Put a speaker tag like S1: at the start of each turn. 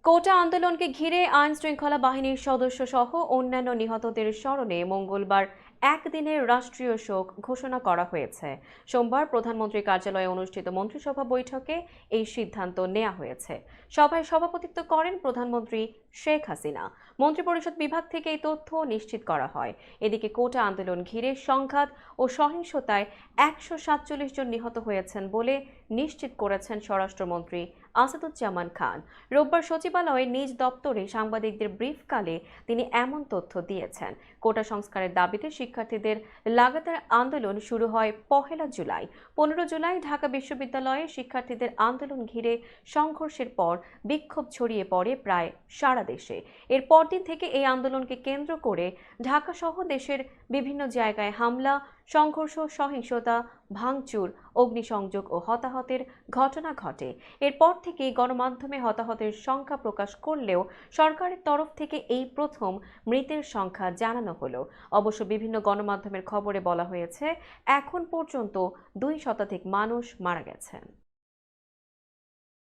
S1: কোটা আন্দোলনকে ঘিরে আইন শৃঙ্খলা বাহিনীর সদস্য সহ অন্যান্য নিহতদের স্মরণে মঙ্গলবার একদিনের রাষ্ট্রীয় শোক ঘোষণা করা হয়েছে। সোমবার প্রধানমন্ত্রীর কার্যালয়ে অনুষ্ঠিত মন্ত্রিসভা বৈঠকে এই সিদ্ধান্ত নেওয়া হয়েছে। সভায় সভাপতিত্ব করেন প্রধানমন্ত্রী শেখ হাসিনা। মন্ত্রিপরিষদ বিভাগ থেকে এই তথ্য নিশ্চিত করা হয়। এদিকে কোটা আন্দোলন ঘিরে সংঘাত ও সহিংসতায় ১৪৭ জন নিহত হয়েছেন বলে নিশ্চিত করেছেন স্বরাষ্ট্রমন্ত্রী আসাদুজ্জামান খান। রোববার সচিবালয়ে নিজ দপ্তরে সাংবাদিকদের ব্রিফকালে তিনি এমন তথ্য দিয়েছেন। কোটা সংস্কারের দাবিতে শিক্ষার্থীদের লাগাতার আন্দোলন শুরু হয় ১ জুলাই। ১৫ জুলাই ঢাকা বিশ্ববিদ্যালয়ে শিক্ষার্থীদের আন্দোলন ঘিরে সংঘর্ষের পর বিক্ষোভ ছড়িয়ে পড়ে প্রায় সারা দেশে। এর পরদিন থেকে এই আন্দোলনকে কেন্দ্র করে ঢাকা সহ দেশের বিভিন্ন জায়গায় হামলা, সংঘর্ষ, সহিংসতা, ভাঙচুর, অগ্নিসংযোগ ও হতাহতের ঘটনা ঘটে। এরপর থেকে গণমাধ্যমে হতাহতের সংখ্যা প্রকাশ করলেও সরকারের তরফ থেকে এই প্রথম মৃতের সংখ্যা জানানো হলো। অবশ্য বিভিন্ন গণমাধ্যমের খবরে বলা হয়েছে এখন পর্যন্ত ২ শতাধিক মানুষ মারা গেছেন।